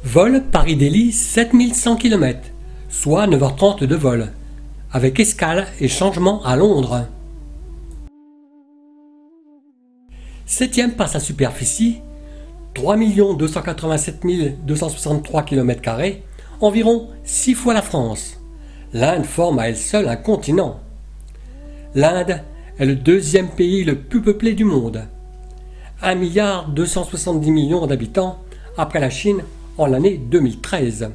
Vol Paris-Delhi 7100 km, soit 9h30 de vol, avec escale et changement à Londres. 7e par sa superficie, 3 287 263 km², environ 6 fois la France. L'Inde forme à elle seule un continent. L'Inde est le deuxième pays le plus peuplé du monde. 1 270 millions d'habitants après la Chine en l'année 2013.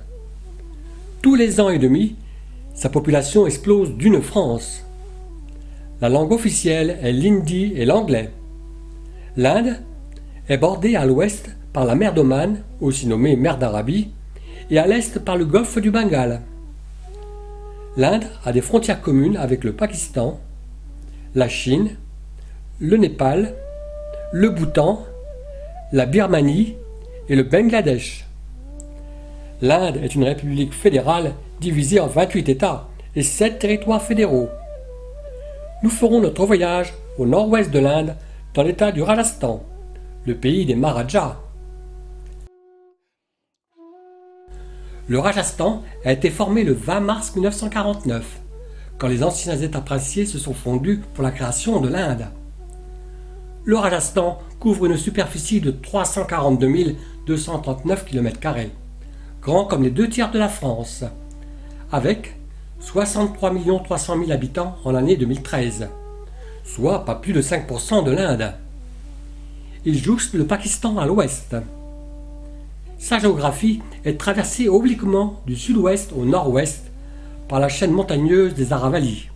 Tous les ans et demi, sa population explose d'une France. La langue officielle est l'hindi et l'anglais. L'Inde est bordée à l'ouest par la mer d'Oman, aussi nommée mer d'Arabie, et à l'est par le golfe du Bengale. L'Inde a des frontières communes avec le Pakistan, la Chine, le Népal, le Bhoutan, la Birmanie et le Bangladesh. L'Inde est une république fédérale divisée en 28 États et 7 territoires fédéraux. Nous ferons notre voyage au nord-ouest de l'Inde, dans l'état du Rajasthan, le pays des Maharajas. Le Rajasthan a été formé le 20 mars 1949, quand les anciens États princiers se sont fondus pour la création de l'Inde. Le Rajasthan couvre une superficie de 342 239 km², grand comme les 2/3 de la France, avec 63 300 000 habitants en l'année 2013, soit pas plus de 5% de l'Inde. Il jouxte le Pakistan à l'ouest. Sa géographie est traversée obliquement du sud-ouest au nord-ouest par la chaîne montagneuse des Aravallis.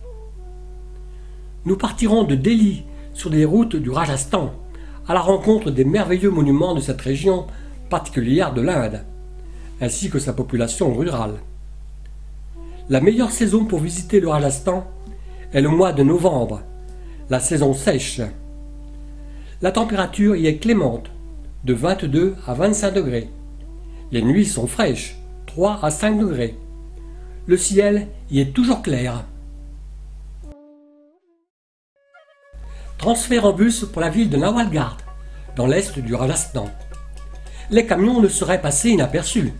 Nous partirons de Delhi sur les routes du Rajasthan à la rencontre des merveilleux monuments de cette région particulière de l'Inde, ainsi que sa population rurale. La meilleure saison pour visiter le Rajasthan est le mois de novembre, la saison sèche. La température y est clémente, de 22 à 25 degrés. Les nuits sont fraîches, 3 à 5 degrés. Le ciel y est toujours clair. Transfert en bus pour la ville de Nawalgarh, dans l'est du Rajasthan. Les camions ne seraient passés inaperçus.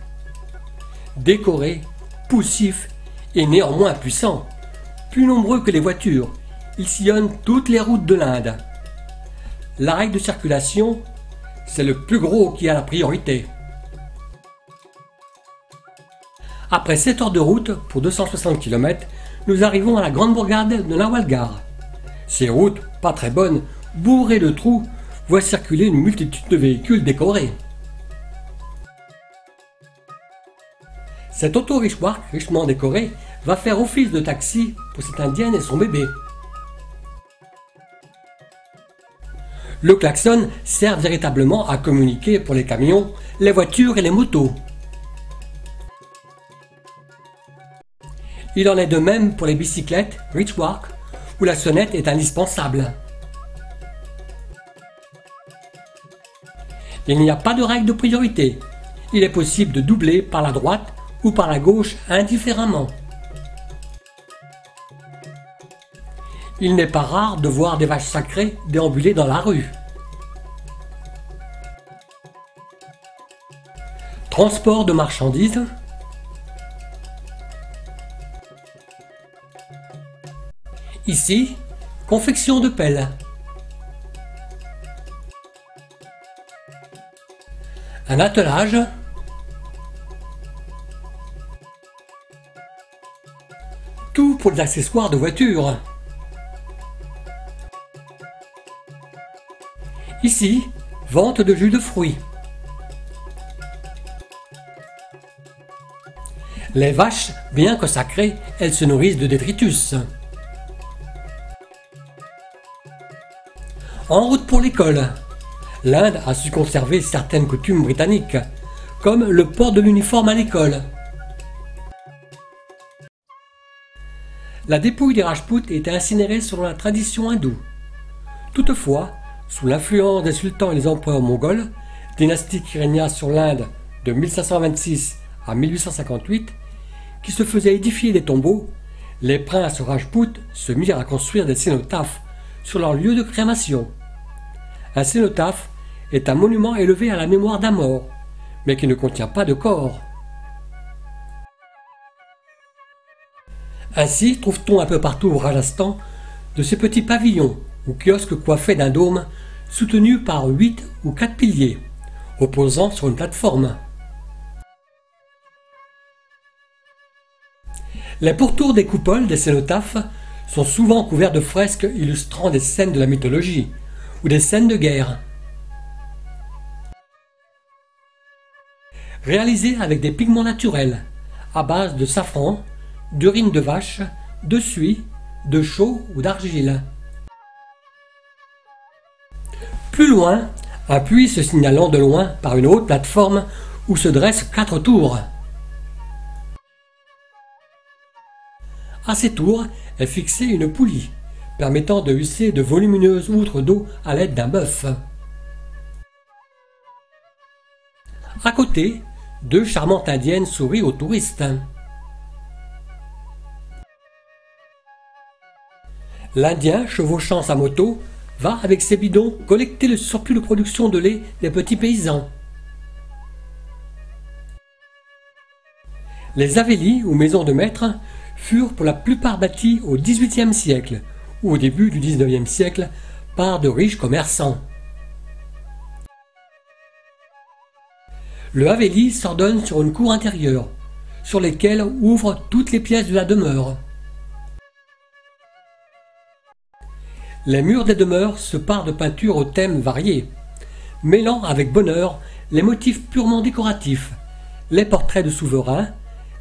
Décorés, poussifs et néanmoins puissants, plus nombreux que les voitures, ils sillonnent toutes les routes de l'Inde. La règle de circulation, c'est le plus gros qui a la priorité. Après 7 heures de route pour 260 km, nous arrivons à la grande bourgade de Nawalgarh. Ces routes, pas très bonnes, bourrées de trous, voient circuler une multitude de véhicules décorés. Cet auto-rickshaw richement décoré va faire office de taxi pour cette indienne et son bébé. Le klaxon sert véritablement à communiquer pour les camions, les voitures et les motos. Il en est de même pour les bicyclettes rickshaw où la sonnette est indispensable. Il n'y a pas de règle de priorité. Il est possible de doubler par la droite ou par la gauche indifféremment. Il n'est pas rare de voir des vaches sacrées déambuler dans la rue. Transport de marchandises. Ici, confection de pelles. Un attelage. Tout pour les accessoires de voiture. Ici, vente de jus de fruits. Les vaches, bien que sacrées, elles se nourrissent de détritus. En route pour l'école. L'Inde a su conserver certaines coutumes britanniques, comme le port de l'uniforme à l'école. La dépouille des Rajputs était incinérée selon la tradition hindoue. Toutefois, sous l'influence des sultans et des empereurs mongols, dynastie qui régna sur l'Inde de 1526 à 1858, qui se faisaient édifier des tombeaux, les princes Rajputs se mirent à construire des cénotaphes sur leur lieu de crémation. Un cénotaphe est un monument élevé à la mémoire d'un mort, mais qui ne contient pas de corps. Ainsi trouve-t-on un peu partout au Rajasthan de ces petits pavillons ou kiosques coiffés d'un dôme soutenu par 8 ou 4 piliers, reposant sur une plateforme. Les pourtours des coupoles des cénotaphes sont souvent couverts de fresques illustrant des scènes de la mythologie ou des scènes de guerre. Réalisées avec des pigments naturels, à base de safran, d'urine de vache, de suie, de chaux ou d'argile. Plus loin, un puits se signalant de loin par une haute plateforme où se dressent 4 tours. À ces tours est fixée une poulie, permettant de hisser de volumineuses outres d'eau à l'aide d'un bœuf. À côté, 2 charmantes indiennes sourient aux touristes. L'Indien, chevauchant sa moto, va avec ses bidons collecter le surplus de production de lait des petits paysans. Les havelis ou maisons de maître furent pour la plupart bâties au XVIIIe siècle ou au début du XIXe siècle par de riches commerçants. Le haveli s'ordonne sur une cour intérieure, sur lesquelles ouvrent toutes les pièces de la demeure. Les murs des demeures se parent de peintures aux thèmes variés, mêlant avec bonheur les motifs purement décoratifs, les portraits de souverains,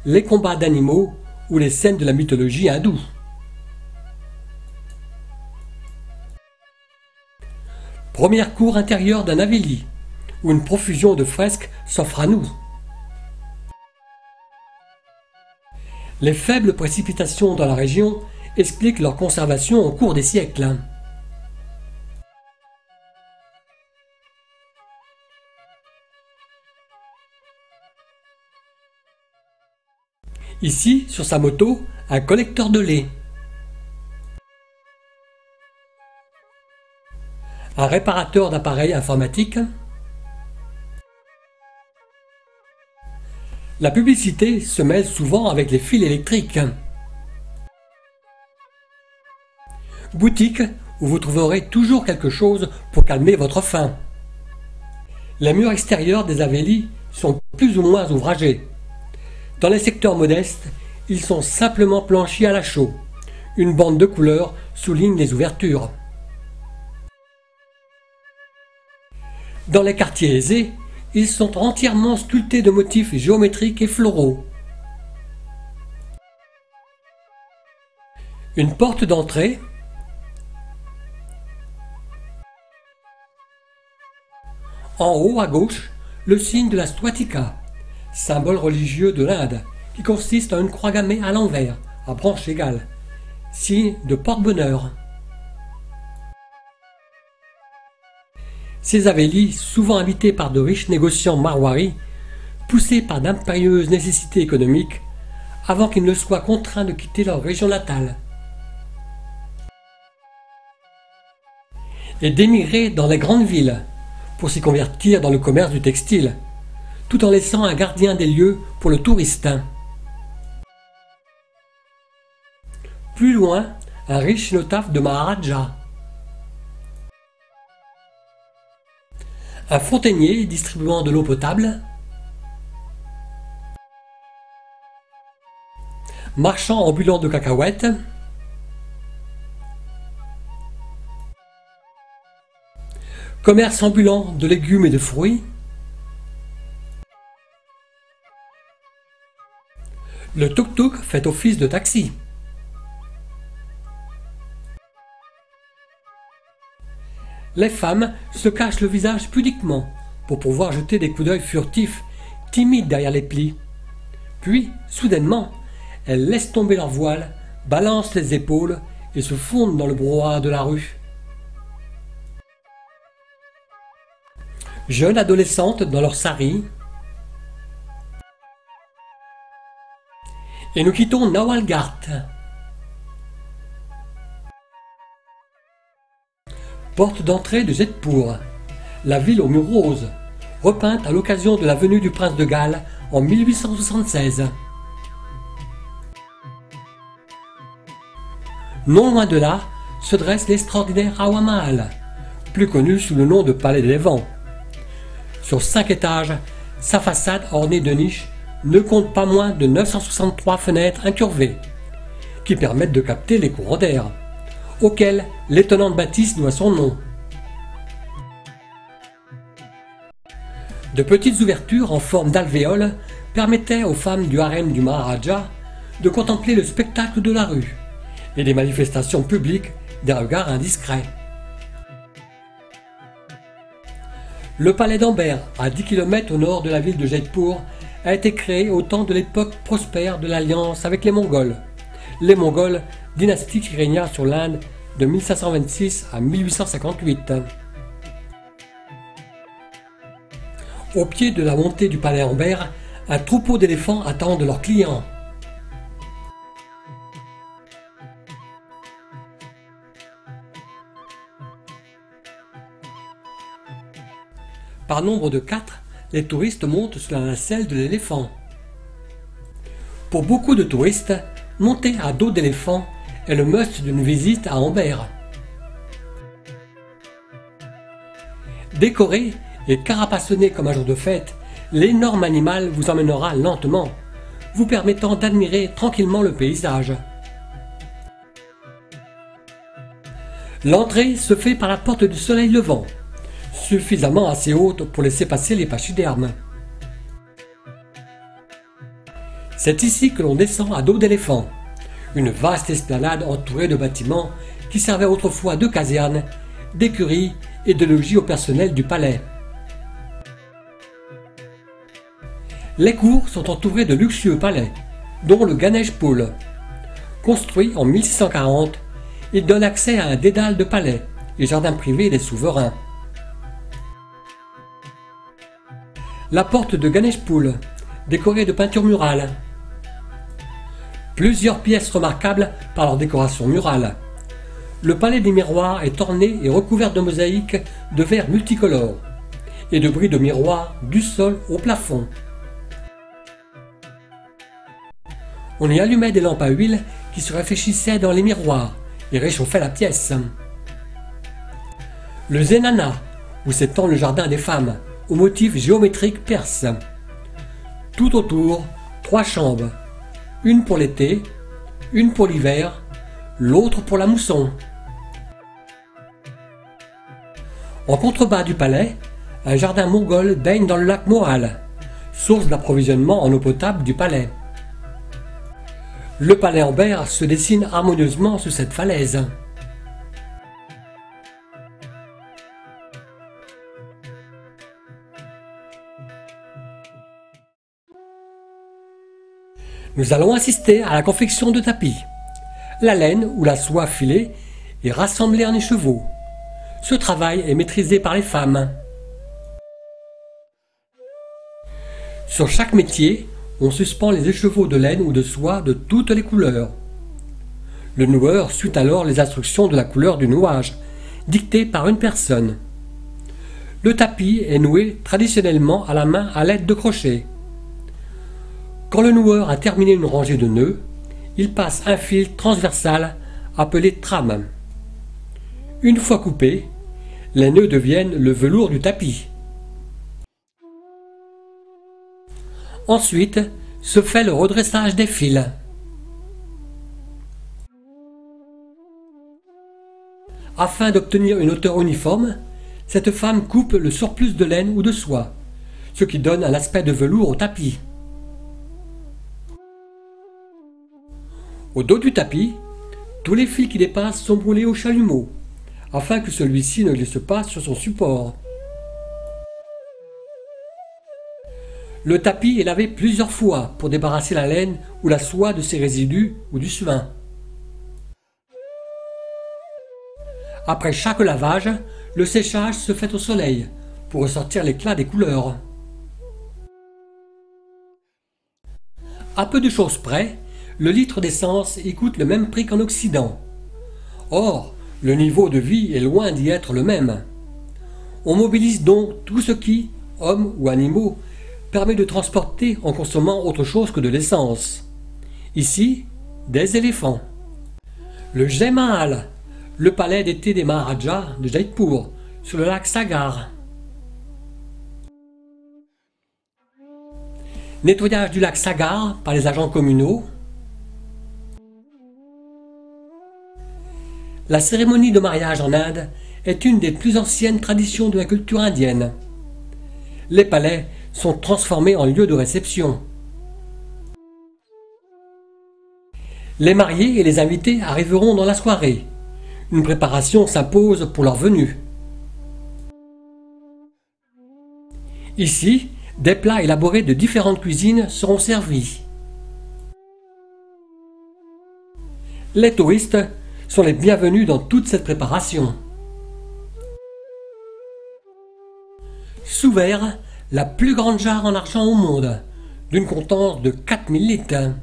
les combats d'animaux ou les scènes de la mythologie hindoue. Première cour intérieure d'un haveli, où une profusion de fresques s'offre à nous. Les faibles précipitations dans la région expliquent leur conservation au cours des siècles. Ici, sur sa moto, un collecteur de lait. Un réparateur d'appareils informatiques. La publicité se mêle souvent avec les fils électriques. Boutique où vous trouverez toujours quelque chose pour calmer votre faim. Les murs extérieurs des havelis sont plus ou moins ouvragés. Dans les secteurs modestes, ils sont simplement planchis à la chaux. Une bande de couleur souligne les ouvertures. Dans les quartiers aisés, ils sont entièrement sculptés de motifs géométriques et floraux. Une porte d'entrée, en haut à gauche, le signe de la Swatika, symbole religieux de l'Inde, qui consiste en une croix gammée à l'envers, à branches égales, signe de porte-bonheur. Ces havelis, souvent habités par de riches négociants marwaris, poussés par d'impérieuses nécessités économiques, avant qu'ils ne soient contraints de quitter leur région natale, et d'émigrer dans les grandes villes, pour s'y convertir dans le commerce du textile, tout en laissant un gardien des lieux pour le touriste. Plus loin, un riche cénotaphe de Maharaja. Un fontainier distribuant de l'eau potable. Marchand ambulant de cacahuètes. Commerce ambulant de légumes et de fruits. Le tuk-tuk fait office de taxi. Les femmes se cachent le visage pudiquement pour pouvoir jeter des coups d'œil furtifs, timides derrière les plis. Puis, soudainement, elles laissent tomber leur voile, balancent les épaules et se fondent dans le brouhaha de la rue. Jeunes adolescentes dans leur sari. Et nous quittons Nawalgarh. Porte d'entrée de Jodhpur, la ville aux murs roses, repeinte à l'occasion de la venue du prince de Galles en 1876. Non loin de là se dresse l'extraordinaire Hawa Mahal, plus connu sous le nom de Palais des Vents. Sur 5 étages, sa façade ornée de niches ne compte pas moins de 963 fenêtres incurvées, qui permettent de capter les courants d'air, auxquels l'étonnante bâtisse doit son nom. De petites ouvertures en forme d'alvéoles permettaient aux femmes du harem du Maharaja de contempler le spectacle de la rue et des manifestations publiques des regards indiscrets. Le palais d'Amber, à 10 km au nord de la ville de Jaipur, a été créé au temps de l'époque prospère de l'alliance avec les Mongols. Les Mongols, dynastie qui régna sur l'Inde de 1526 à 1858. Au pied de la montée du palais Amber, un troupeau d'éléphants attendent leurs clients. Par nombre de 4, les touristes montent sur la nacelle de l'éléphant. Pour beaucoup de touristes, monter à dos d'éléphant est le must d'une visite à Amber. Décoré et carapassonné comme un jour de fête, l'énorme animal vous emmènera lentement, vous permettant d'admirer tranquillement le paysage. L'entrée se fait par la porte du soleil levant, suffisamment assez haute pour laisser passer les pachydermes. C'est ici que l'on descend à dos d'éléphant, une vaste esplanade entourée de bâtiments qui servaient autrefois de casernes, d'écuries et de logis au personnel du palais. Les cours sont entourées de luxueux palais, dont le Ganesh Pool. Construit en 1640, il donne accès à un dédale de palais et jardins privés des souverains. La porte de Ganesh Pool, décorée de peintures murales. Plusieurs pièces remarquables par leur décoration murale. Le palais des miroirs est orné et recouvert de mosaïques de verre multicolores et de bris de miroirs du sol au plafond. On y allumait des lampes à huile qui se réfléchissaient dans les miroirs et réchauffaient la pièce. Le Zenana, où s'étend le jardin des femmes, au motif géométrique perse. Tout autour, 3 chambres, une pour l'été, une pour l'hiver, l'autre pour la mousson. En contrebas du palais, un jardin mongol baigne dans le lac Mohal, source d'approvisionnement en eau potable du palais. Le palais Amber se dessine harmonieusement sur cette falaise. Nous allons assister à la confection de tapis. La laine ou la soie filée est rassemblée en écheveaux. Ce travail est maîtrisé par les femmes. Sur chaque métier, on suspend les écheveaux de laine ou de soie de toutes les couleurs. Le noueur suit alors les instructions de la couleur du nouage, dictées par une personne. Le tapis est noué traditionnellement à la main à l'aide de crochets. Quand le noueur a terminé une rangée de nœuds, il passe un fil transversal appelé trame. Une fois coupés, les nœuds deviennent le velours du tapis. Ensuite, se fait le redressage des fils. Afin d'obtenir une hauteur uniforme, cette femme coupe le surplus de laine ou de soie, ce qui donne un aspect de velours au tapis. Au dos du tapis, tous les fils qui dépassent sont brûlés au chalumeau, afin que celui-ci ne glisse pas sur son support. Le tapis est lavé plusieurs fois pour débarrasser la laine ou la soie de ses résidus ou du suin. Après chaque lavage, le séchage se fait au soleil pour ressortir l'éclat des couleurs. À peu de choses près, le litre d'essence y coûte le même prix qu'en Occident. Or, le niveau de vie est loin d'y être le même. On mobilise donc tout ce qui, hommes ou animaux, permet de transporter en consommant autre chose que de l'essence. Ici, des éléphants. Le Jai Mahal, le palais d'été des Maharajas de Jaipur, sur le lac Sagar. Nettoyage du lac Sagar par les agents communaux. La cérémonie de mariage en Inde est une des plus anciennes traditions de la culture indienne. Les palais sont transformés en lieux de réception. Les mariés et les invités arriveront dans la soirée. Une préparation s'impose pour leur venue. Ici, des plats élaborés de différentes cuisines seront servis. Les touristes sont les bienvenus dans toute cette préparation. Sous verre, la plus grande jarre en argent au monde, d'une contenance de 4000 litres.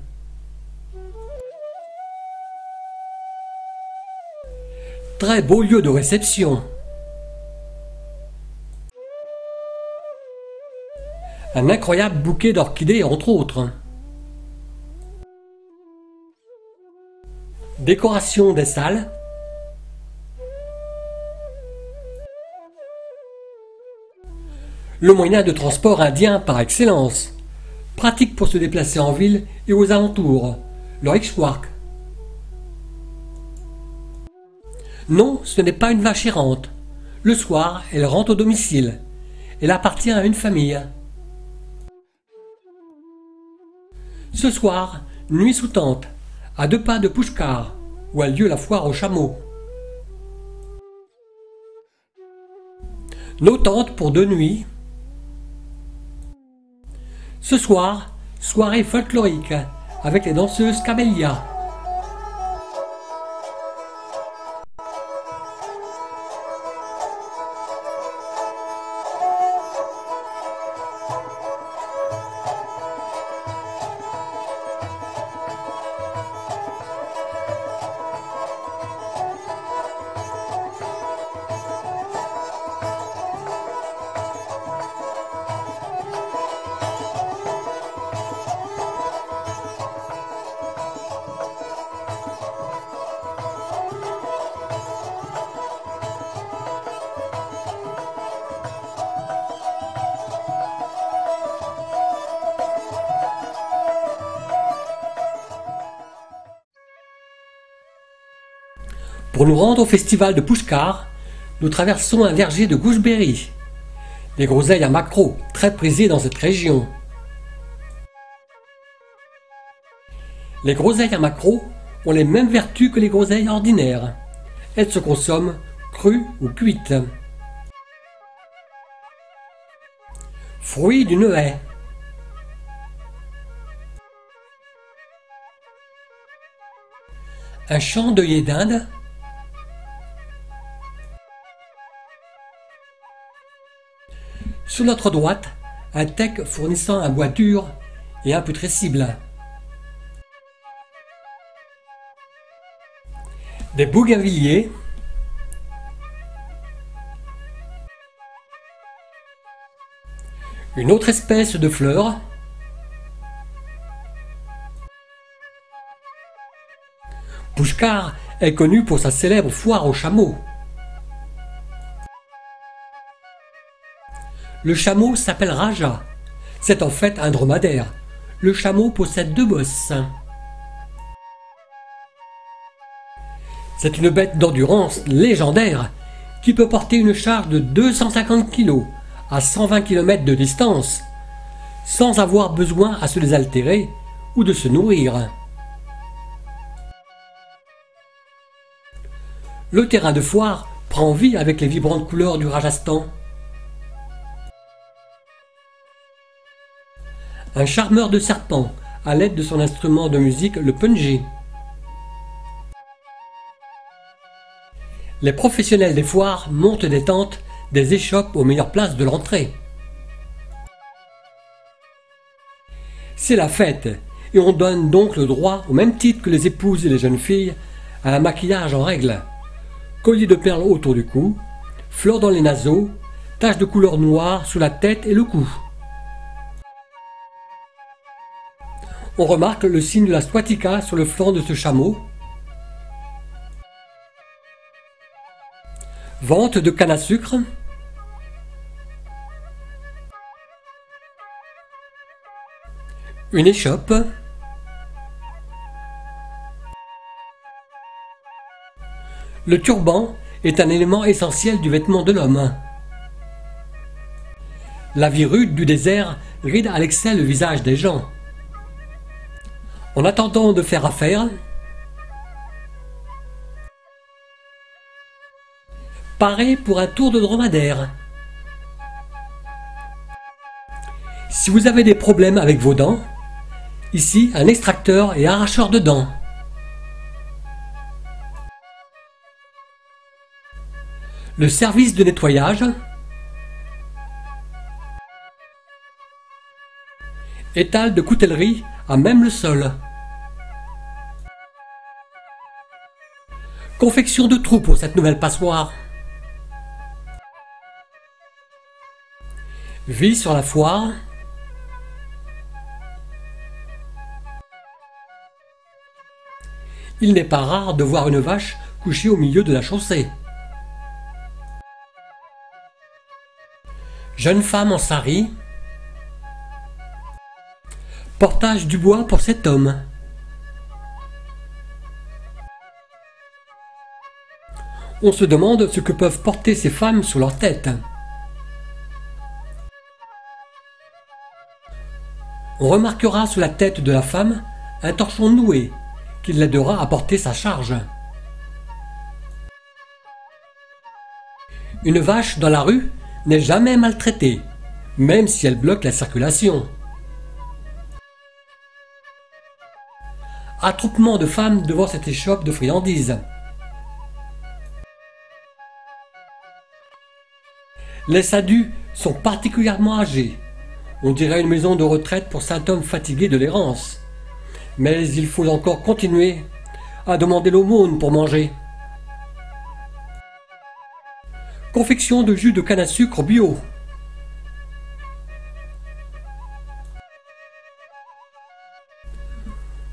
Très beau lieu de réception. Un incroyable bouquet d'orchidées entre autres. Décoration des salles. Le moyen de transport indien par excellence. Pratique pour se déplacer en ville et aux alentours. Le rickshaw. Non, ce n'est pas une vache errante. Le soir, elle rentre au domicile. Elle appartient à une famille. Ce soir, nuit sous tente, à 2 pas de Pushkar, où a lieu la foire aux chameaux. Nos tentes pour 2 nuits. Ce soir, soirée folklorique, avec les danseuses Camellia. Pour nous rendre au festival de Pushkar, nous traversons un verger de gooseberries, des groseilles à maquereau très prisées dans cette région. Les groseilles à maquereau ont les mêmes vertus que les groseilles ordinaires. Elles se consomment crues ou cuites. Fruit d'une haie. Un champ d'œillets d'Inde. Sur notre droite, un teck fournissant un bois dur et imputrescible. Des bougainvilliers. Une autre espèce de fleur. Pushkar est connu pour sa célèbre foire aux chameaux. Le chameau s'appelle Raja. C'est en fait un dromadaire. Le chameau possède 2 bosses. C'est une bête d'endurance légendaire qui peut porter une charge de 250 kg à 120 km de distance sans avoir besoin à se désaltérer ou de se nourrir. Le terrain de foire prend vie avec les vibrantes couleurs du Rajasthan. Un charmeur de serpents à l'aide de son instrument de musique, le punji. Les professionnels des foires montent des tentes, des échoppes aux meilleures places de l'entrée. C'est la fête et on donne donc le droit, au même titre que les épouses et les jeunes filles, à un maquillage en règle. Collier de perles autour du cou, fleurs dans les naseaux, taches de couleur noire sous la tête et le cou. On remarque le signe de la swastika sur le flanc de ce chameau. Vente de canne à sucre. Une échoppe. Le turban est un élément essentiel du vêtement de l'homme. La vie rude du désert ride à l'excès le visage des gens. En attendant de faire affaire, parez pour un tour de dromadaire. Si vous avez des problèmes avec vos dents, ici un extracteur et arracheur de dents. Le service de nettoyage. Étal de coutellerie à même le sol. Confection de trous pour cette nouvelle passoire. Vie sur la foire. Il n'est pas rare de voir une vache couchée au milieu de la chaussée. Jeune femme en sari. Portage du bois pour cet homme. On se demande ce que peuvent porter ces femmes sur leur tête. On remarquera sur la tête de la femme un torchon noué qui l'aidera à porter sa charge. Une vache dans la rue n'est jamais maltraitée, même si elle bloque la circulation. Attroupement de femmes devant cette échoppe de friandises. Les sadus sont particulièrement âgés. On dirait une maison de retraite pour saint homme fatigué de l'errance. Mais il faut encore continuer à demander l'aumône pour manger. Confection de jus de canne à sucre bio.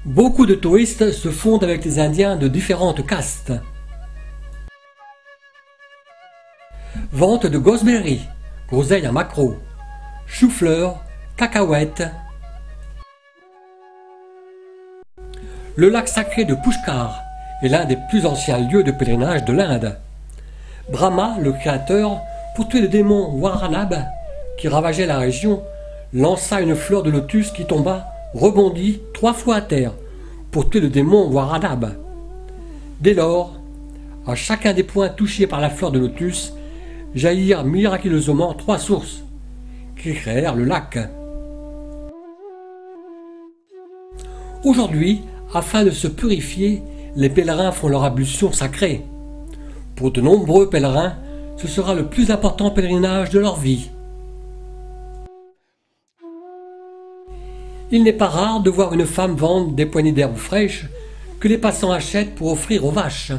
Beaucoup de touristes se fondent avec les Indiens de différentes castes. Vente de gooseberry, groseille à maquereau, chou-fleur, cacahuètes. Le lac sacré de Pushkar est l'un des plus anciens lieux de pèlerinage de l'Inde. Brahma, le créateur, pour tuer le démon Waranab qui ravageait la région, lança une fleur de lotus qui tomba, rebondit 3 fois à terre pour tuer le démon Waranab. Dès lors, à chacun des points touchés par la fleur de lotus, jaillirent miraculeusement 3 sources qui créèrent le lac. Aujourd'hui, afin de se purifier, les pèlerins font leur ablution sacrée. Pour de nombreux pèlerins, ce sera le plus important pèlerinage de leur vie. Il n'est pas rare de voir une femme vendre des poignées d'herbes fraîches que les passants achètent pour offrir aux vaches.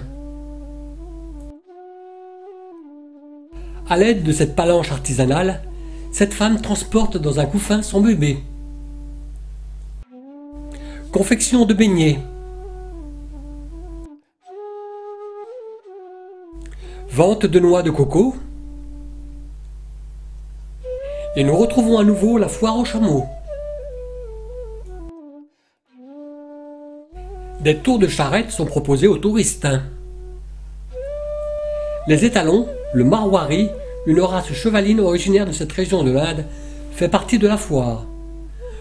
À l'aide de cette palanche artisanale, cette femme transporte dans un couffin son bébé. Confection de beignets. Vente de noix de coco. Et nous retrouvons à nouveau la foire aux chameaux. Des tours de charrette sont proposés aux touristes. Les étalons, le marwari, une race chevaline originaire de cette région de l'Inde, fait partie de la foire.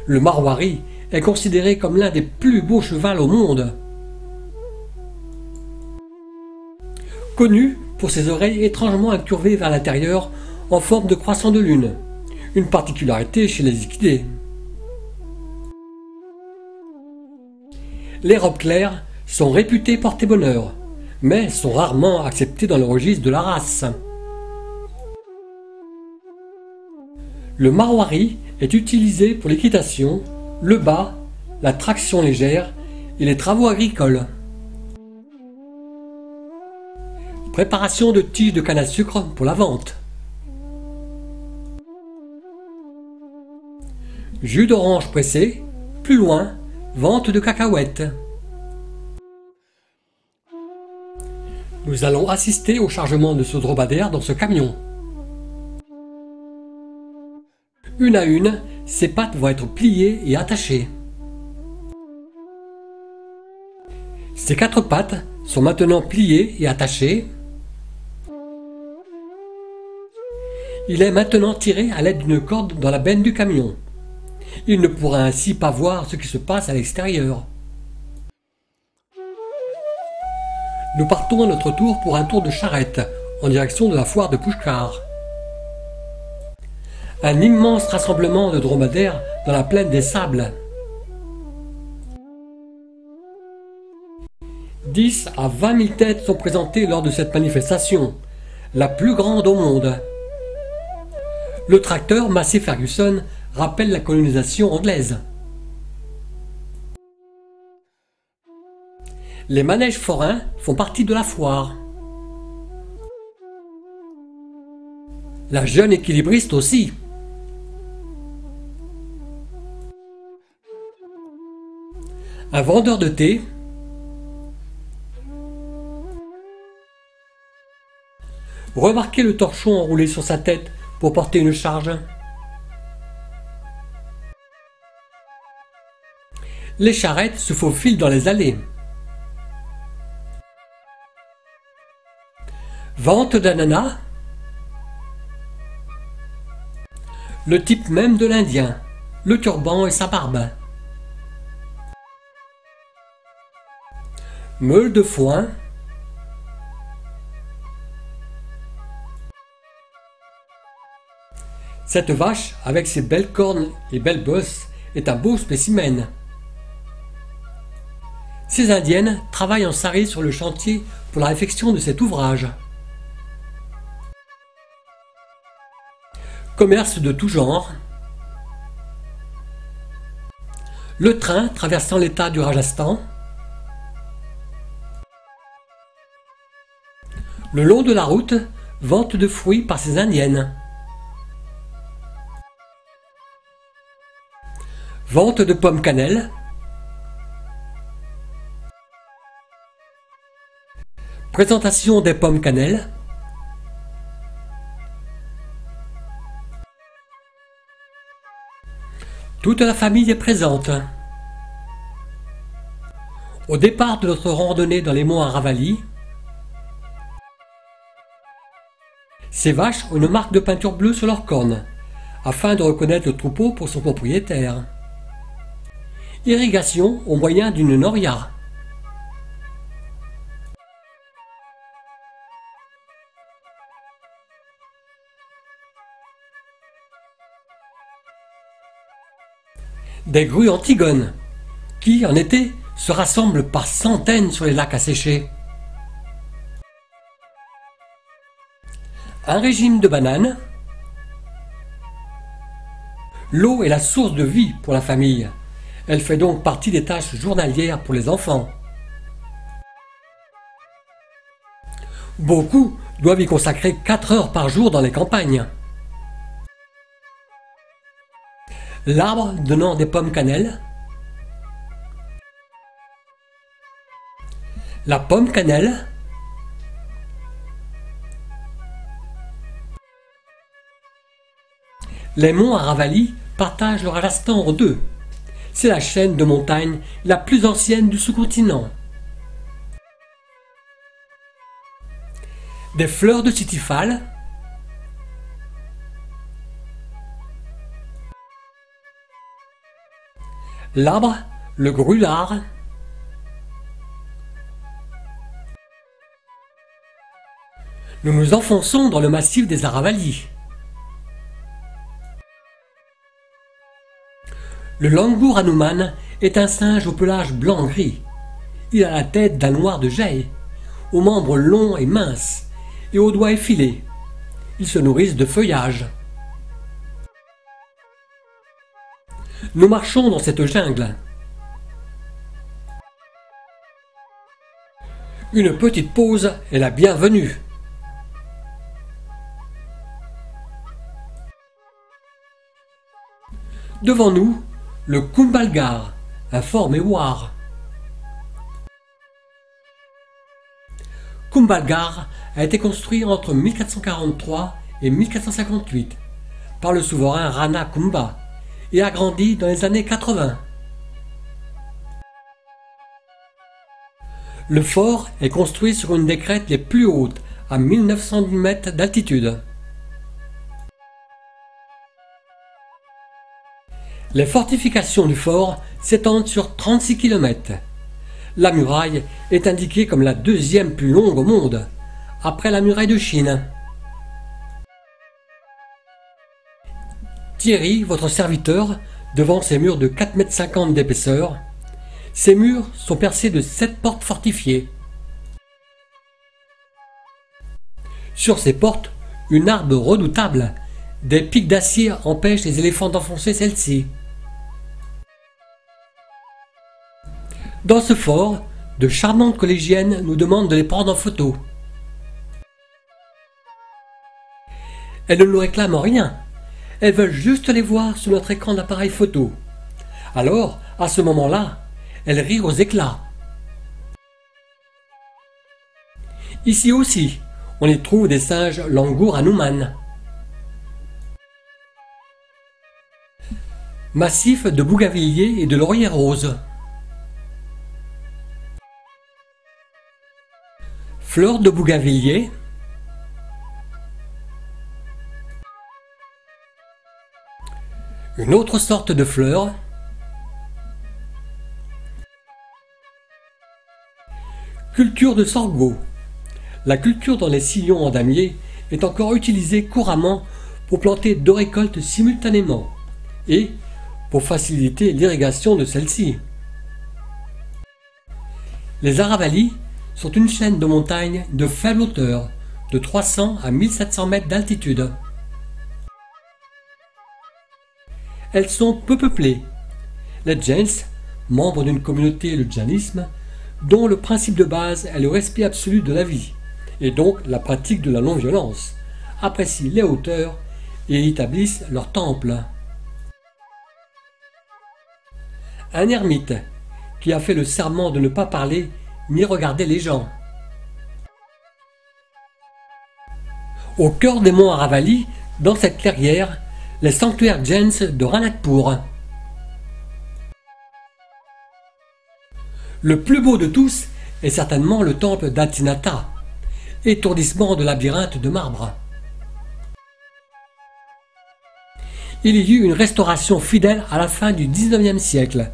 Le marwari est considéré comme l'un des plus beaux chevals au monde. Connu pour ses oreilles étrangement incurvées vers l'intérieur en forme de croissant de lune, une particularité chez les équidés. Les robes claires sont réputées porter bonheur, mais sont rarement acceptées dans le registre de la race. Le marwari est utilisé pour l'équitation, le bât, la traction légère et les travaux agricoles. Préparation de tiges de canne à sucre pour la vente. Jus d'orange pressé. Plus loin, vente de cacahuètes. Nous allons assister au chargement de ce dromadaire dans ce camion. Une à une, ses pattes vont être pliées et attachées. Ses quatre pattes sont maintenant pliées et attachées. Il est maintenant tiré à l'aide d'une corde dans la benne du camion. Il ne pourra ainsi pas voir ce qui se passe à l'extérieur. Nous partons à notre tour pour un tour de charrette en direction de la foire de Pushkar. Un immense rassemblement de dromadaires dans la plaine des sables. 10 à 20 000 têtes sont présentées lors de cette manifestation, la plus grande au monde. Le tracteur Massey Ferguson rappelle la colonisation anglaise. Les manèges forains font partie de la foire. La jeune équilibriste aussi. Un vendeur de thé. Remarquez le torchon enroulé sur sa tête pour porter une charge. Les charrettes se faufilent dans les allées. Vente d'ananas. Le type même de l'Indien, le turban et sa barbe. Meule de foin. Cette vache, avec ses belles cornes et belles bosses, est un beau spécimen. Ces indiennes travaillent en sari sur le chantier pour la réfection de cet ouvrage. Commerce de tout genre. Le train traversant l'état du Rajasthan. Le long de la route, vente de fruits par ces indiennes. Vente de pommes cannelle. Présentation des pommes cannelle. Toute la famille est présente. Au départ de notre randonnée dans les monts Aravalli, ces vaches ont une marque de peinture bleue sur leurs cornes, afin de reconnaître le troupeau pour son propriétaire. Irrigation au moyen d'une noria. Des grues antigones, qui, en été, se rassemblent par centaines sur les lacs asséchés. Un régime de bananes. L'eau est la source de vie pour la famille. Elle fait donc partie des tâches journalières pour les enfants. Beaucoup doivent y consacrer 4 heures par jour dans les campagnes. L'arbre donnant des pommes cannelle. La pomme cannelle. Les monts Aravalli partagent le Rajasthan en deux. C'est la chaîne de montagnes la plus ancienne du sous-continent. Des fleurs de cytiphale. L'arbre, le grulard. Nous nous enfonçons dans le massif des Aravalli. Le langour Hanuman est un singe au pelage blanc-gris. Il a la tête d'un noir de geille, aux membres longs et minces, et aux doigts effilés. Ils se nourrissent de feuillage. Nous marchons dans cette jungle. Une petite pause est la bienvenue. Devant nous, le Kumbhalgarh, un fort mémoire. Kumbhalgarh a été construit entre 1443 et 1458 par le souverain Rana Kumbha et agrandi dans les années 80. Le fort est construit sur une des crêtes les plus hautes, à 1910 mètres d'altitude. Les fortifications du fort s'étendent sur 36 km. La muraille est indiquée comme la deuxième plus longue au monde, après la muraille de Chine. Thierry, votre serviteur, devant ces murs de 4,50 m d'épaisseur. Ces murs sont percés de 7 portes fortifiées. Sur ces portes, une arme redoutable. Des pics d'acier empêchent les éléphants d'enfoncer celles-ci. Dans ce fort, de charmantes collégiennes nous demandent de les prendre en photo. Elles ne nous réclament rien. Elles veulent juste les voir sur notre écran d'appareil photo. Alors, à ce moment-là, elles rient aux éclats. Ici aussi, on y trouve des singes langours Hanuman. Massif de bougainvilliers et de lauriers roses. Fleurs de bougainvillier. Une autre sorte de fleur. Culture de sorgho. La culture dans les sillons en damier est encore utilisée couramment pour planter 2 récoltes simultanément et pour faciliter l'irrigation de celles-ci. Les Aravallis sont une chaîne de montagnes de faible hauteur, de 300 à 1700 mètres d'altitude. Elles sont peu peuplées. Les Jains, membres d'une communauté, le jainisme, dont le principe de base est le respect absolu de la vie, et donc la pratique de la non-violence, apprécient les hauteurs et établissent leur temple. Un ermite qui a fait le serment de ne pas parler ni regarder les gens. Au cœur des monts Aravalli, dans cette clairière, les sanctuaires Jains de Ranakpur. Le plus beau de tous est certainement le temple d'Atinatha, étourdissement de labyrinthe de marbre. Il y eut une restauration fidèle à la fin du XIXe siècle,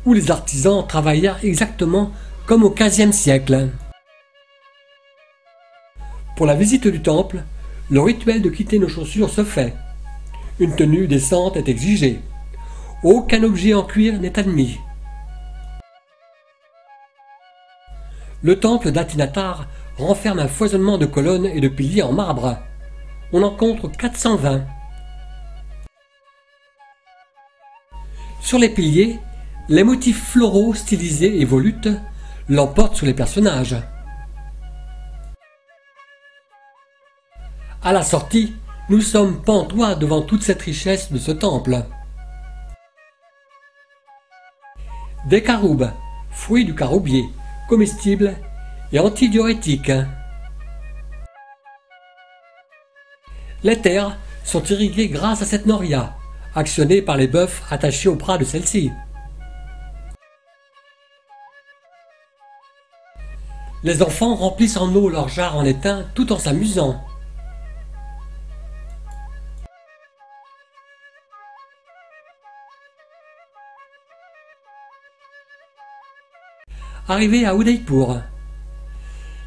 où les artisans travaillèrent exactement comme au XVe siècle. Pour la visite du temple, le rituel de quitter nos chaussures se fait. Une tenue décente est exigée. Aucun objet en cuir n'est admis. Le temple d'Atinatha renferme un foisonnement de colonnes et de piliers en marbre. On en compte 420. Sur les piliers, les motifs floraux stylisés et volutes l'emportent sur les personnages. À la sortie, nous sommes pantois devant toute cette richesse de ce temple. Des caroubes, fruits du caroubier, comestibles et antidiurétiques. Les terres sont irriguées grâce à cette noria, actionnée par les bœufs attachés au bras de celle-ci. Les enfants remplissent en eau leurs jarres en étain tout en s'amusant. Arrivé à Udaipur,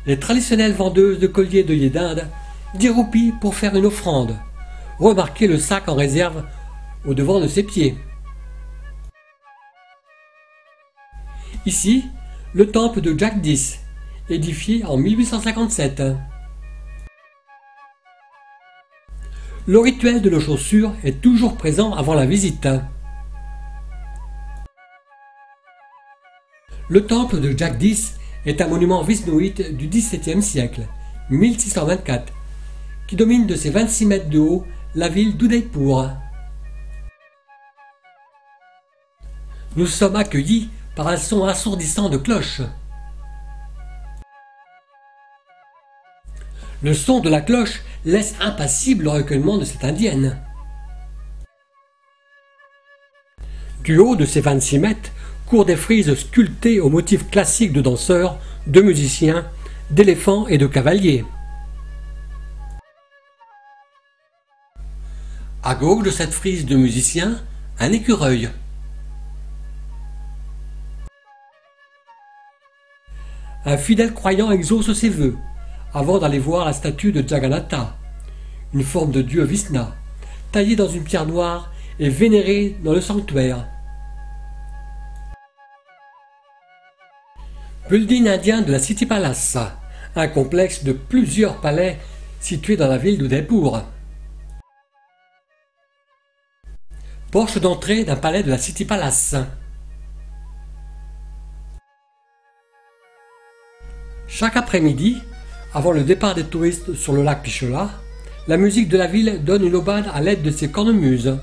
les traditionnelles vendeuses de colliers d'œillets d'Inde 10 roupies pour faire une offrande. Remarquez le sac en réserve au devant de ses pieds. Ici, le temple de Jagdish, édifié en 1857. Le rituel de nos chaussures est toujours présent avant la visite. Le temple de Jagdish est un monument vishnouite du XVIIe siècle, 1624, qui domine de ses 26 mètres de haut la ville d'Udaipur. nous sommes accueillis par un son assourdissant de cloches. Le son de la cloche laisse impassible le recueillement de cette indienne. Du haut de ces 26 mètres courent des frises sculptées aux motifs classiques de danseurs, de musiciens, d'éléphants et de cavaliers. À gauche de cette frise de musiciens, un écureuil. Un fidèle croyant exauce ses vœux, avant d'aller voir la statue de Jagannatha, une forme de dieu Vishna, taillée dans une pierre noire et vénérée dans le sanctuaire. Building indien de la City Palace, un complexe de plusieurs palais situé dans la ville d'Udaipur. Porche d'entrée d'un palais de la City Palace. Chaque après-midi, avant le départ des touristes sur le lac Pichola, la musique de la ville donne une aubade à l'aide de ses cornemuses.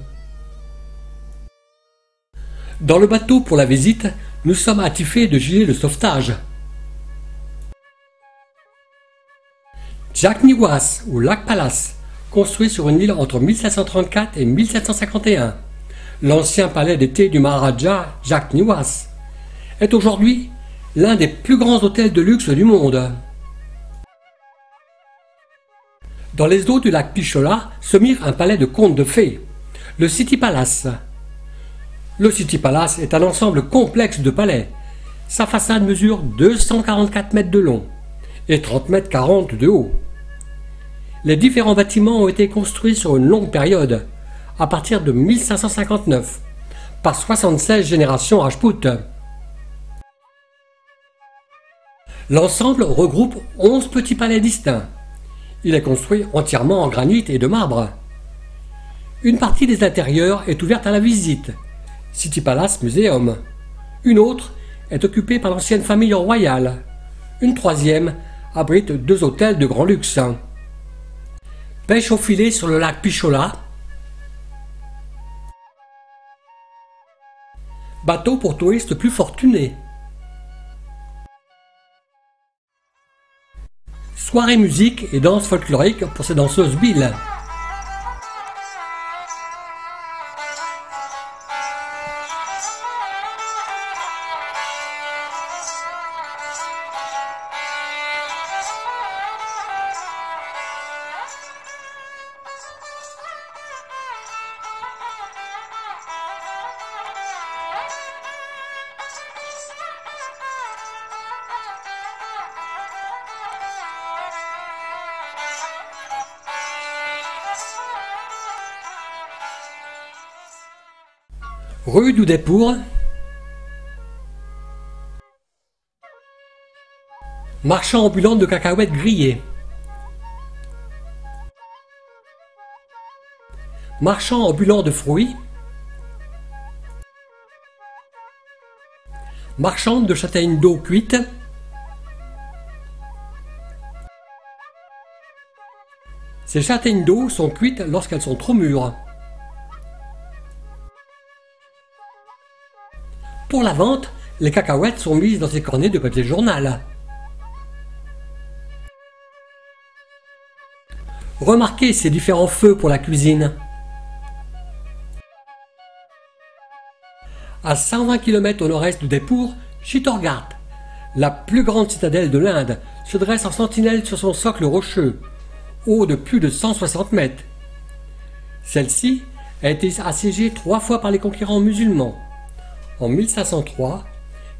Dans le bateau pour la visite, nous sommes attifés de gilets de sauvetage. Jack Niwas, ou lac Palace, construit sur une île entre 1734 et 1751. L'ancien palais d'été du Maharaja Jack Niwas est aujourd'hui l'un des plus grands hôtels de luxe du monde. Dans les eaux du lac Pichola se mire un palais de contes de fées, le City Palace. Le City Palace est un ensemble complexe de palais. Sa façade mesure 244 mètres de long et 30 mètres 40 de haut. Les différents bâtiments ont été construits sur une longue période, à partir de 1559, par 76 générations Rajput. L'ensemble regroupe 11 petits palais distincts. Il est construit entièrement en granit et de marbre. Une partie des intérieurs est ouverte à la visite, City Palace Museum. Une autre est occupée par l'ancienne famille royale. Une troisième abrite 2 hôtels de grand luxe. Pêche au filet sur le lac Pichola. Bateau pour touristes plus fortunés. Soirée musique et danse folklorique pour ces danseuses billes. Rue d'Udaipur, marchand ambulant de cacahuètes grillées. Marchand ambulant de fruits. Marchande de châtaignes d'eau cuites. Ces châtaignes d'eau sont cuites lorsqu'elles sont trop mûres. Pour la vente, les cacahuètes sont mises dans ces cornets de papier journal. Remarquez ces différents feux pour la cuisine. À 120 km au nord-est d'Udaipur, Chittorgarh, la plus grande citadelle de l'Inde, se dresse en sentinelle sur son socle rocheux, haut de plus de 160 mètres. Celle-ci a été assiégée 3 fois par les conquérants musulmans, en 1503,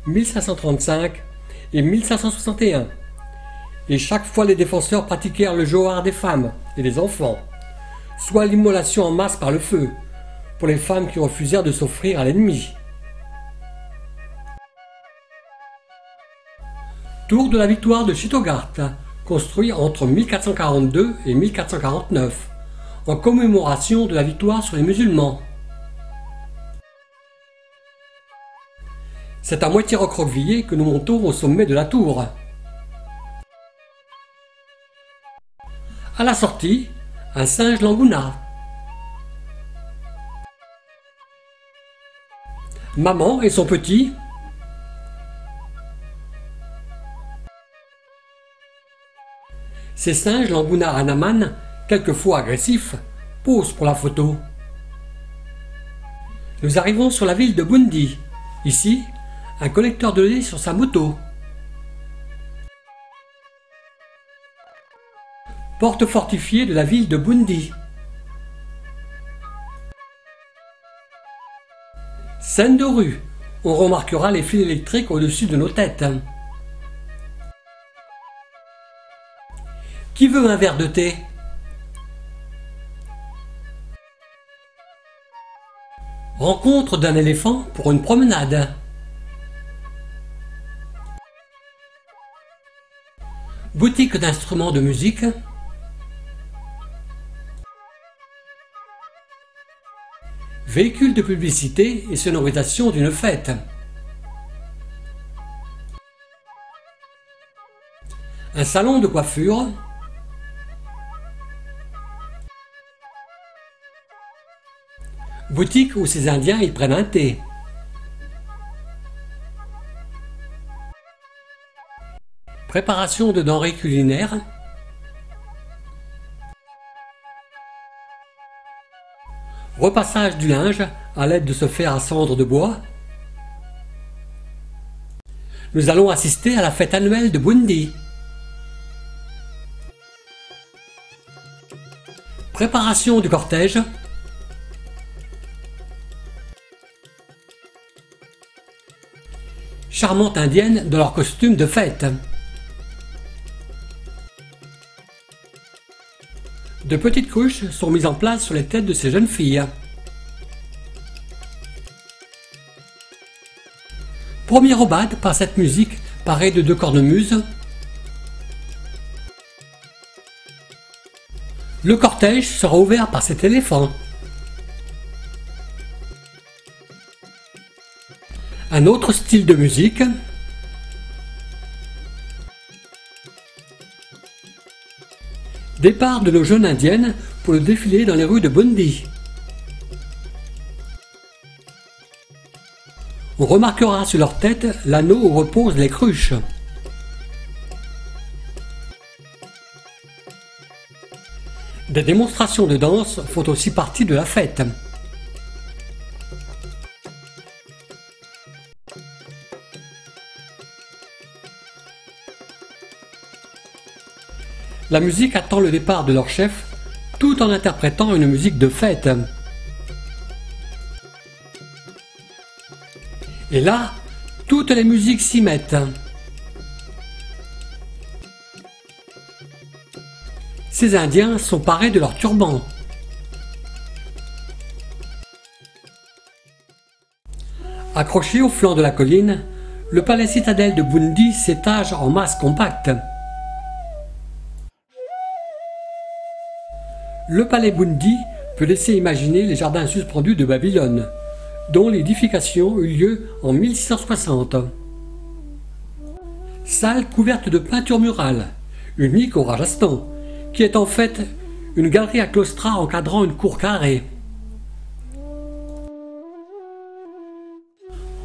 1535 et 1561. Et chaque fois les défenseurs pratiquèrent le johar des femmes et des enfants, soit l'immolation en masse par le feu, pour les femmes qui refusèrent de s'offrir à l'ennemi. Tour de la victoire de Chittorgarh, construit entre 1442 et 1449, en commémoration de la victoire sur les musulmans. C'est à moitié recroquevillé que nous montons au sommet de la tour. À la sortie, un singe langouna. Maman et son petit. Ces singes Languna Hanaman, quelquefois agressifs, posent pour la photo. Nous arrivons sur la ville de Bundi. Ici, un collecteur de lait sur sa moto. Porte fortifiée de la ville de Bundi. Scène de rue. On remarquera les fils électriques au-dessus de nos têtes. Qui veut un verre de thé? Rencontre d'un éléphant pour une promenade. Boutique d'instruments de musique. Véhicule de publicité et sonorisation d'une fête. Un salon de coiffure. Boutique où ces Indiens y prennent un thé. Préparation de denrées culinaires. Repassage du linge à l'aide de ce fer à cendre de bois. Nous allons assister à la fête annuelle de Bundi. Préparation du cortège. Charmante indienne dans leur costume de fête. De petites cruches sont mises en place sur les têtes de ces jeunes filles. Première obade par cette musique parée de deux cornemuses. Le cortège sera ouvert par cet éléphant. Un autre style de musique. Départ de nos jeunes indiennes pour le défilé dans les rues de Bundi. On remarquera sur leur tête l'anneau où reposent les cruches. Des démonstrations de danse font aussi partie de la fête. La musique attend le départ de leur chef, tout en interprétant une musique de fête. Et là, toutes les musiques s'y mettent. Ces Indiens sont parés de leurs turbans. Accroché au flanc de la colline, le palais citadelle de Bundi s'étage en masse compacte. Le palais Bundi peut laisser imaginer les jardins suspendus de Babylone, dont l'édification eut lieu en 1660. Salle couverte de peintures murales, unique au Rajasthan, qui est en fait une galerie à claustras encadrant une cour carrée.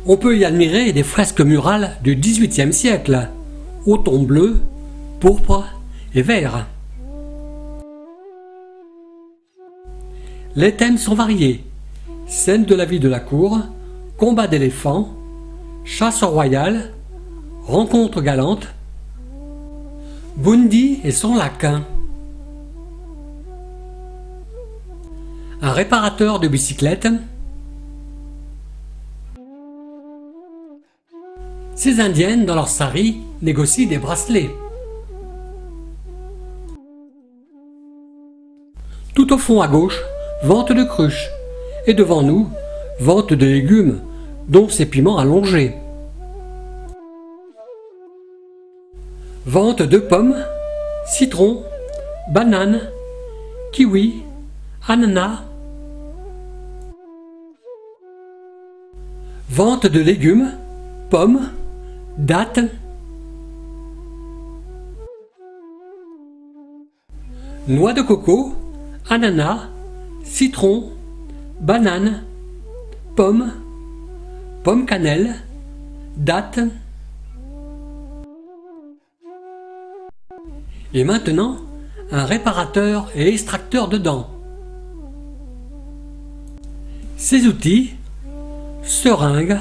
On peut y admirer des fresques murales du XVIIIe siècle, aux tons bleus, pourpre et vert. Les thèmes sont variés: scènes de la vie de la cour, combat d'éléphants, chasse royale, rencontres galantes, Bundi et son lac. Un réparateur de bicyclettes. Ces indiennes, dans leur sari, négocient des bracelets. Tout au fond à gauche, vente de cruches. Et devant nous, vente de légumes, dont ces piments allongés. Vente de pommes, citrons, bananes, kiwis, ananas. Vente de légumes, pommes, dattes. Noix de coco, ananas, citron, bananes, pommes, pomme cannelle, date. Et maintenant, un réparateur et extracteur de dents. Ces outils, seringue,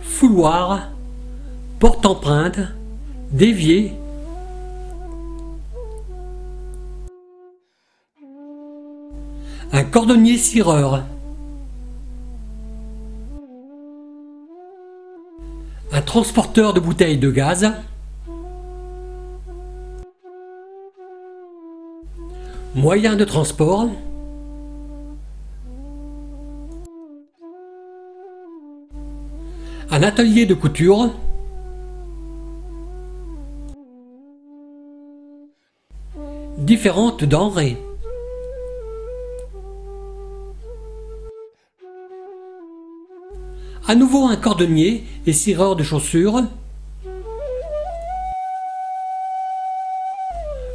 fouloir, porte-empreinte, d'évier, un cordonnier cireur, un transporteur de bouteilles de gaz, moyen de transport, un atelier de couture, différentes denrées. À nouveau un cordonnier et cireur de chaussures.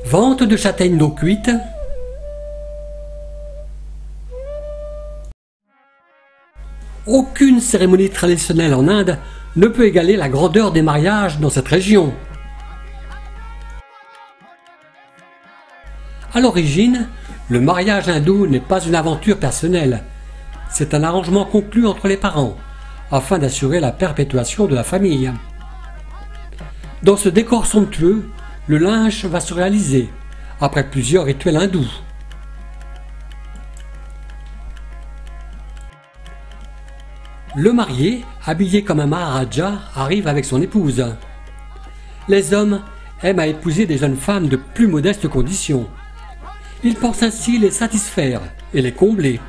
Vente de châtaignes d'eau cuite. Aucune cérémonie traditionnelle en Inde ne peut égaler la grandeur des mariages dans cette région. À l'origine, le mariage hindou n'est pas une aventure personnelle. C'est un arrangement conclu entre les parents, afin d'assurer la perpétuation de la famille. Dans ce décor somptueux, le linge va se réaliser, après plusieurs rituels hindous. Le marié, habillé comme un maharaja, arrive avec son épouse. Les hommes aiment à épouser des jeunes femmes de plus modestes conditions. Ils pensent ainsi les satisfaire et les combler.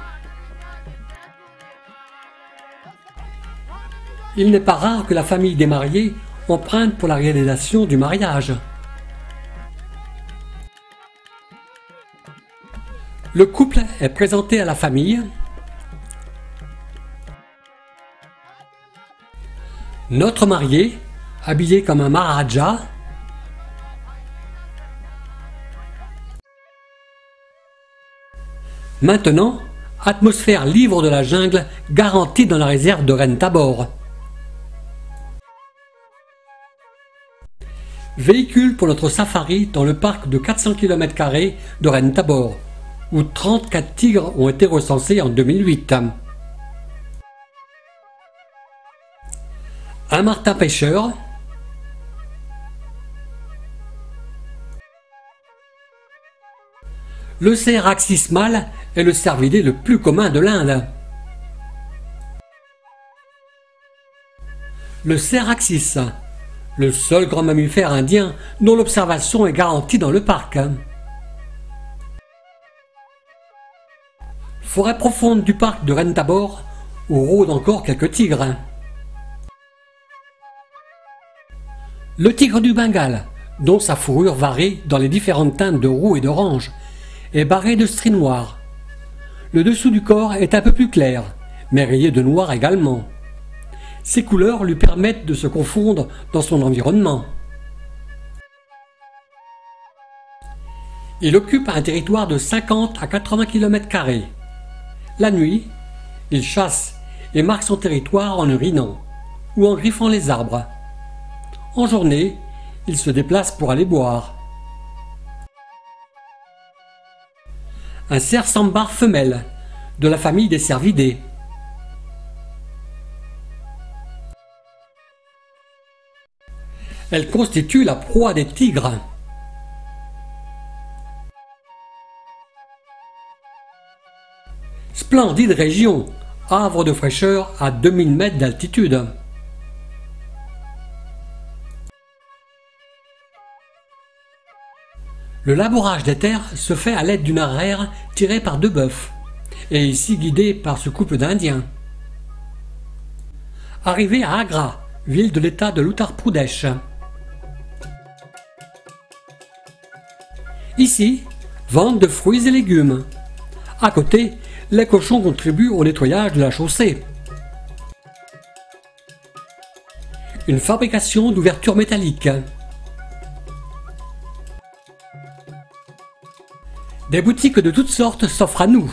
Il n'est pas rare que la famille des mariés emprunte pour la réalisation du mariage. Le couple est présenté à la famille. Notre marié, habillé comme un maharaja, maintenant, atmosphère livre de la jungle garantie dans la réserve de Ranthambore. Véhicule pour notre safari dans le parc de 400 km² de Ranthambore, où 34 tigres ont été recensés en 2008. Un martin pêcheur, le Ceraxis mâle est le cervidé le plus commun de l'Inde. Le Ceraxis, le seul grand mammifère indien dont l'observation est garantie dans le parc. Forêt profonde du parc de Ranthambore où rôdent encore quelques tigres. Le tigre du Bengale, dont sa fourrure varie dans les différentes teintes de roux et d'orange, est barré de stries noires. Le dessous du corps est un peu plus clair, mais rayé de noir également. Ces couleurs lui permettent de se confondre dans son environnement. Il occupe un territoire de 50 à 80 km². La nuit, il chasse et marque son territoire en urinant ou en griffant les arbres. En journée, il se déplace pour aller boire. Un cerf sambar femelle, de la famille des cervidés. Elle constitue la proie des tigres. Splendide région, havre de fraîcheur à 2000 mètres d'altitude. Le labourage des terres se fait à l'aide d'une arrière tirée par 2 bœufs, et ici guidé par ce couple d'Indiens. Arrivé à Agra, ville de l'état de l'Uttar Pradesh. Ici, vente de fruits et légumes. À côté, les cochons contribuent au nettoyage de la chaussée. Une fabrication d'ouvertures métalliques. Des boutiques de toutes sortes s'offrent à nous.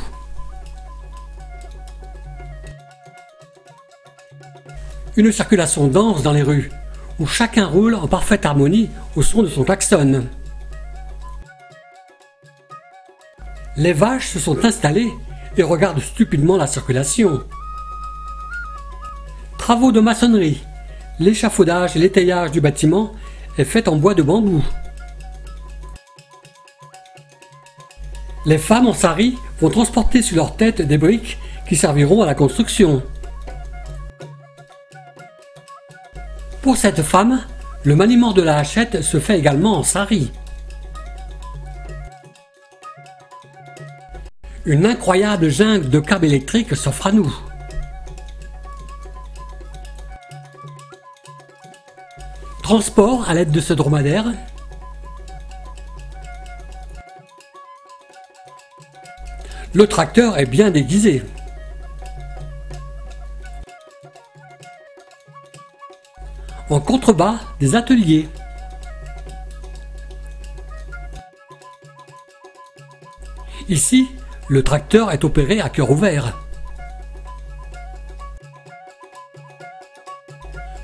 Une circulation dense dans les rues, où chacun roule en parfaite harmonie au son de son klaxon. Les vaches se sont installées et regardent stupidement la circulation. Travaux de maçonnerie. L'échafaudage et l'étayage du bâtiment est fait en bois de bambou. Les femmes en sari vont transporter sur leur tête des briques qui serviront à la construction. Pour cette femme, le maniement de la hachette se fait également en sari. Une incroyable jungle de câbles électriques s'offre à nous. Transport à l'aide de ce dromadaire. Le tracteur est bien déguisé. En contrebas, des ateliers. Ici, le tracteur est opéré à cœur ouvert.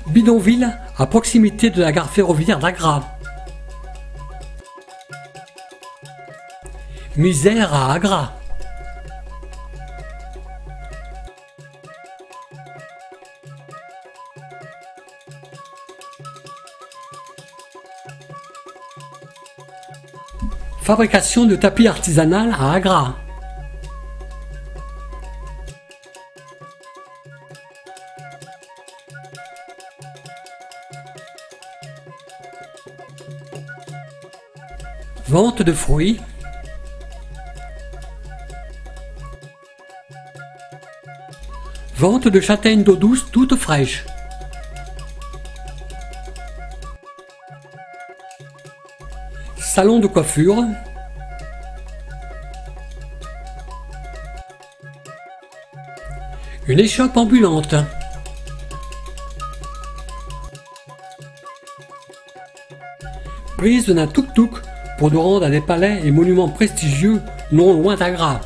Bidonville, à proximité de la gare ferroviaire d'Agra. Misère à Agra. Fabrication de tapis artisanal à Agra. Vente de fruits. Vente de châtaignes d'eau douce toutes fraîches. Salon de coiffure. Une échoppe ambulante. Prise d'un tuk-tuk pour nous rendre à des palais et monuments prestigieux non loin d'Agra.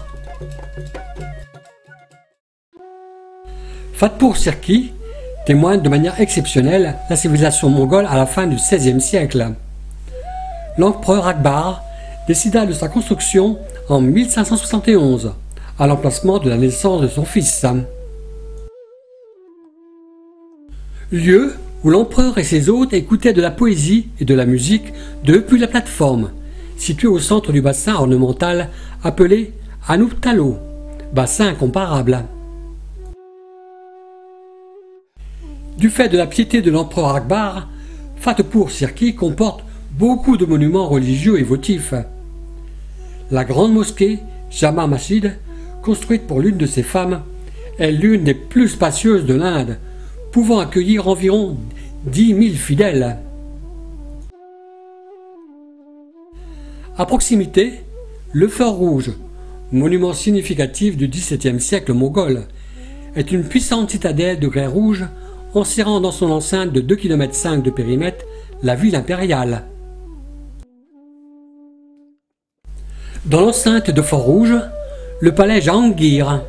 Fatpur Sirki témoigne de manière exceptionnelle la civilisation mongole à la fin du XVIe siècle. L'empereur Akbar décida de sa construction en 1571, à l'emplacement de la naissance de son fils. Lieu où l'empereur et ses hôtes écoutaient de la poésie et de la musique depuis la plateforme, située au centre du bassin ornemental appelé Anuptalo, bassin comparable. Du fait de la piété de l'empereur Akbar, Fatpur Sirki comporte beaucoup de monuments religieux et votifs. La grande mosquée Jama Masjid, construite pour l'une de ses femmes, est l'une des plus spacieuses de l'Inde, pouvant accueillir environ 10 000 fidèles. À proximité, le Fort Rouge, monument significatif du XVIIe siècle mongol, est une puissante citadelle de grès rouge enserrant dans son enceinte de 2,5 km de périmètre la ville impériale. Dans l'enceinte de Fort Rouge, le palais Jahangir,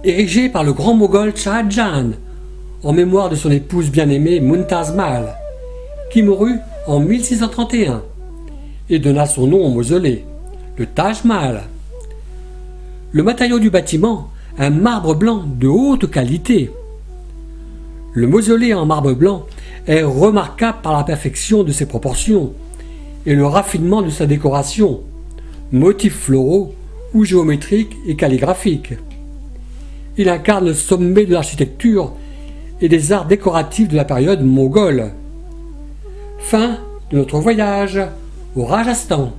érigé par le grand moghol Shah Jahan, en mémoire de son épouse bien-aimée Mumtaz Mahal, qui mourut en 1631 et donna son nom au mausolée, le Taj Mahal. Le matériau du bâtiment, un marbre blanc de haute qualité. Le mausolée en marbre blanc est remarquable par la perfection de ses proportions et le raffinement de sa décoration, motifs floraux ou géométriques et calligraphiques. Il incarne le sommet de l'architecture et des arts décoratifs de la période mongole. Fin de notre voyage au Rajasthan.